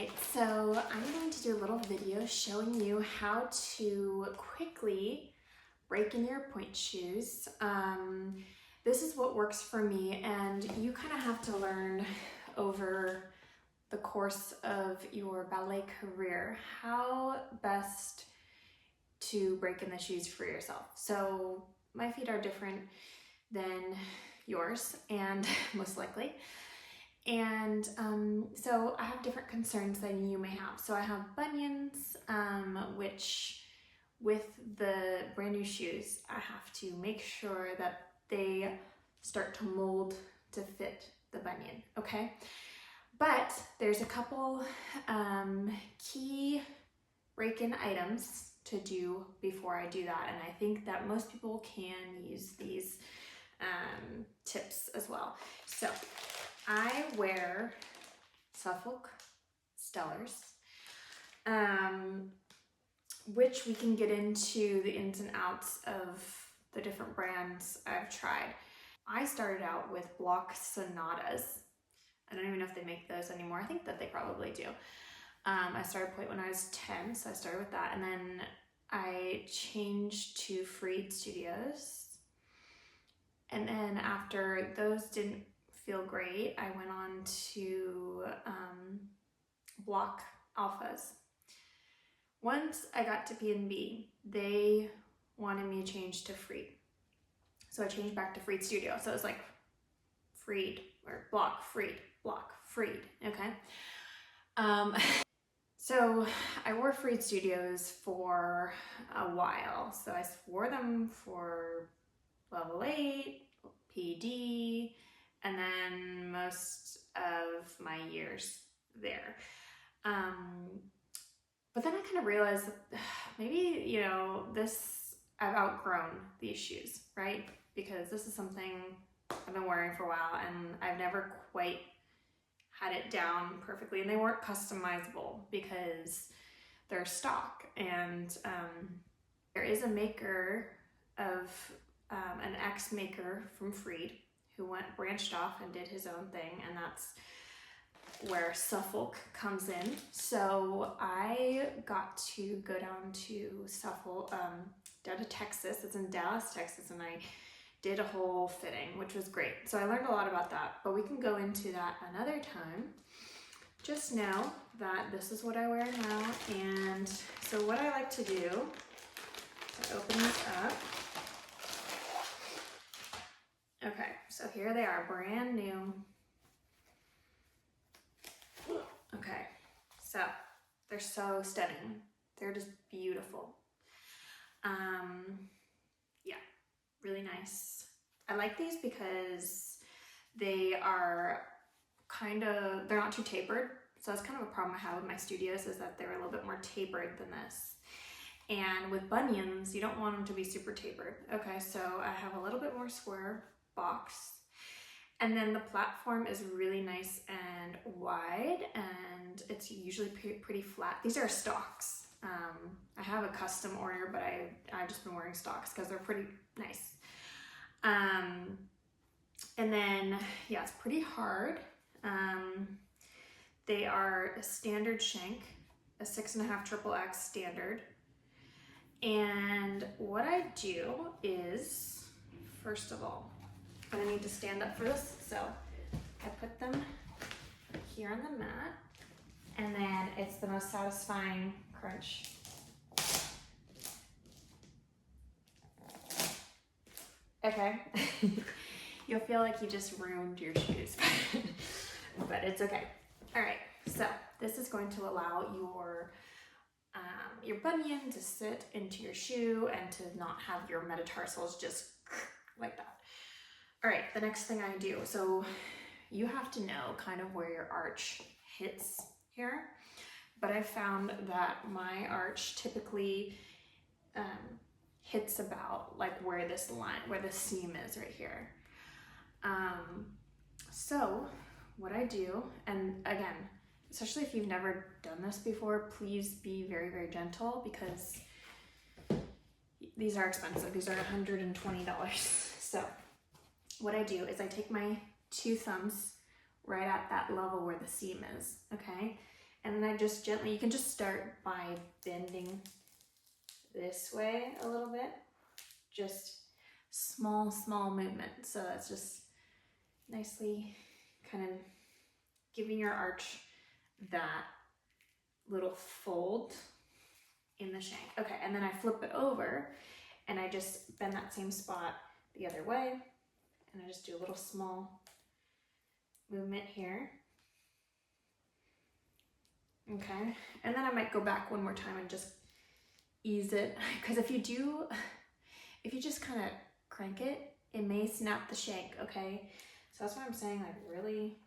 Alright, so I'm going to do a little video showing you how to quickly break in your pointe shoes. This is what works for me, and you kind of have to learn over the course of your ballet career how best to break in the shoes for yourself. So my feet are different than yours, and most likely. And so I have different concerns than you may have. So I have bunions, which with the brand new shoes, I have to make sure that they start to mold to fit the bunion, okay? But there's a couple key break-in items to do before I do that. And I think that most people can use these tips as well. So I wear Suffolk Stellars, which we can get into the ins and outs of the different brands I've tried. I started out with Block Sonatas. I don't even know if they make those anymore. I think that they probably do. I started Pointe when I was 10, so I started with that. And then I changed to Freed Studios. And then after those didn't feel great, I went on to Block Alphas. Once I got to B&B, they wanted me to change to Freed. So I changed back to Freed Studio. So it was like Freed or Block, Freed, okay? So I wore Freed Studios for a while. So I wore them for level 8, PD, and then most of my years there. But then I kind of realized that maybe, you know, I've outgrown these shoes, right? Because this is something I've been wearing for a while and I've never quite had it down perfectly. And they weren't customizable because they're stock. And there is a maker of, an ex-maker from Freed who branched off and did his own thing, and that's where Suffolk comes in. So I got to go down to Suffolk, down to Texas. It's in Dallas, Texas, and I did a whole fitting, which was great. So I learned a lot about that, but we can go into that another time. Just know that this is what I wear now, and so what I like to do, to open this up. Okay, so here they are, brand new. Okay, so they're so stunning. They're just beautiful. Yeah, really nice. I like these because they are they're not too tapered. So that's kind of a problem I have with my studios, is that they're a little bit more tapered than this. And with bunions, you don't want them to be super tapered. Okay, so I have a little bit more square box. And then the platform is really nice and wide, and it's usually pretty flat. These are stocks. I have a custom order, but I've just been wearing stocks because they're pretty nice. And then, yeah, it's pretty hard. They are a standard shank, a 6.5 XXX standard. And what I do is, first of all, I'm gonna need to stand up for this. So I put them here on the mat, and then it's the most satisfying crunch. Okay, you'll feel like you just ruined your shoes, but it's okay. All right, so this is going to allow your bunion to sit into your shoe and to not have your metatarsals just like that. All right, the next thing I do, so you have to know kind of where your arch hits here, but I found that my arch typically hits about like where this line, where the seam is right here. So what I do, and again, especially if you've never done this before, please be very, very gentle, because these are expensive. These are $120. So what I do is I take my 2 thumbs right at that level where the seam is, okay? And then I just gently, you can just start by bending this way a little bit. Just small movement. So that's just nicely kind of giving your arch that little fold in the shank. Okay, and then I flip it over and I just bend that same spot the other way. And I just do a little small movement here. Okay, and then I might go back one more time and just ease it. Because if you just kind of crank it, it may snap the shank, okay? So that's what I'm saying, like really,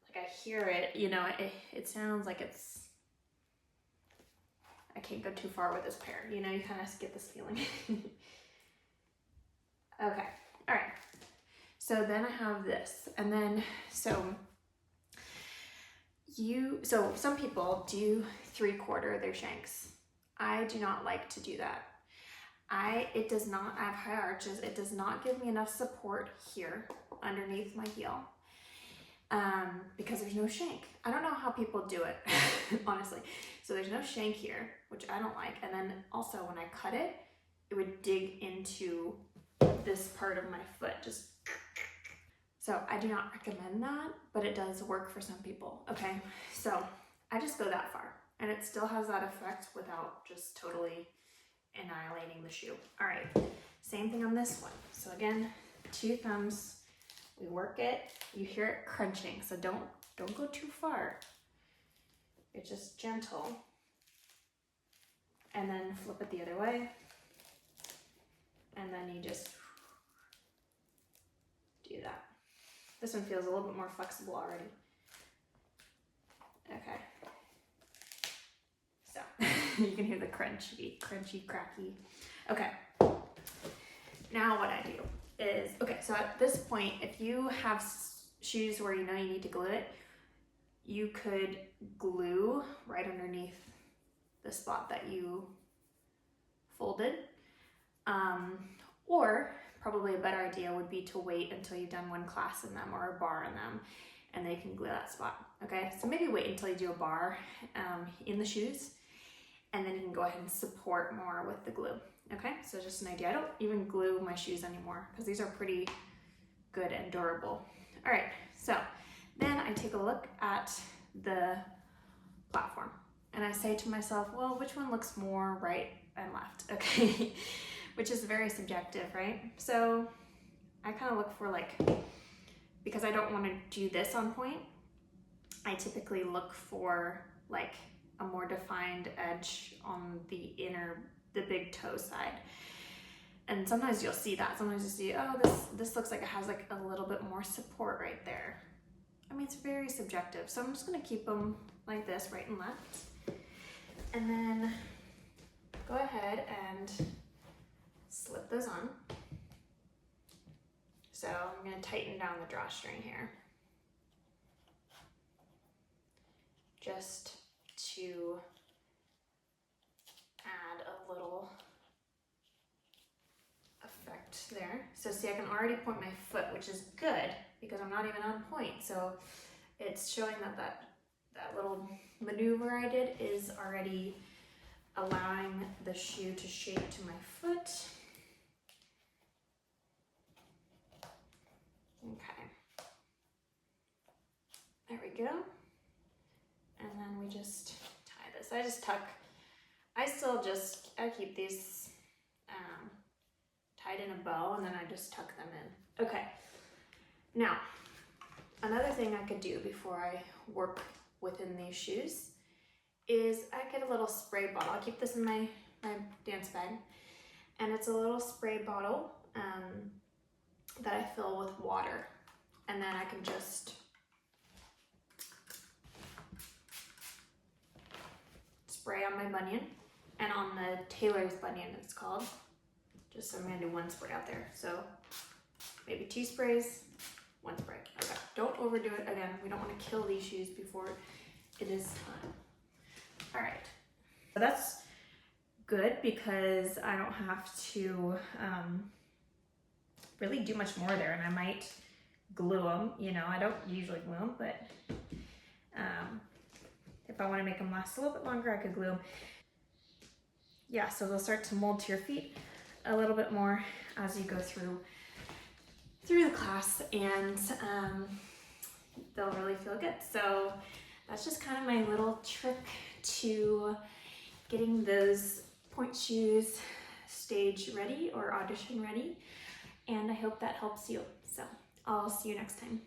like I hear it, you know, it sounds like it's, I can't go too far with this pair, you know, you kind of get this feeling. Okay, all right. So then I have this, and then, so some people do 3/4 their shanks. I do not like to do that. I have high arches. It does not give me enough support here underneath my heel because there's no shank. I don't know how people do it, honestly. So there's no shank here, which I don't like. And then also when I cut it, it would dig into this part of my foot. So I do not recommend that, but it does work for some people. Okay, so I just go that far and it still has that effect without just totally annihilating the shoe. All right, same thing on this one. So again, 2 thumbs, we work it, you hear it crunching, so don't go too far. It's just gentle. And then flip it the other way. And then you just do that. This one feels a little bit more flexible already. Okay. So you can hear the crunchy, cracky. Okay. Now what I do is, okay, so at this point, if you have shoes where you know you need to glue it, you could glue right underneath the spot that you folded. Or probably a better idea would be to wait until you've done one class in them or a bar in them, and they can glue that spot. Okay, so maybe wait until you do a bar in the shoes, and then you can go ahead and support more with the glue. Okay, so just an idea. I don't even glue my shoes anymore because these are pretty good and durable. All right, so then I take a look at the platform and I say to myself, well, which one looks more right and left? Okay, which is very subjective, right? So I kind of look for, like, because I don't want to do this on point, I typically look for like a more defined edge on the big toe side. And sometimes you'll see that. Sometimes you see, oh, this looks like it has like a little bit more support right there. I mean, it's very subjective. So I'm just gonna keep them like this, right and left. And then go ahead and slip those on. So I'm gonna tighten down the drawstring here, just to add a little effect there. So see, I can already point my foot, which is good because I'm not even on point. So it's showing that little maneuver I did is already allowing the shoe to shape to my foot. Okay. There we go. And then we just tie this. I keep these tied in a bow, and then I just tuck them in. Okay. Now, another thing I could do before I work within these shoes is I get a little spray bottle. I'll keep this in my dance bag. And it's a little spray bottle that I fill with water. And then I can just spray on my bunion, and on the tailor's bunion it's called. Just so I'm gonna do one spray out there. So maybe 2 sprays, 1 spray. Okay, don't overdo it. Again, we don't wanna kill these shoes before it is time. All right, so that's good because I don't have to really do much more there, and I might glue them. You know, I don't usually glue them, but If I want to make them last a little bit longer, I could glue them. Yeah, so they'll start to mold to your feet a little bit more as you go through the class, and they'll really feel good. So that's just kind of my little trick to getting those pointe shoes stage ready or audition ready, and I hope that helps you. So I'll see you next time.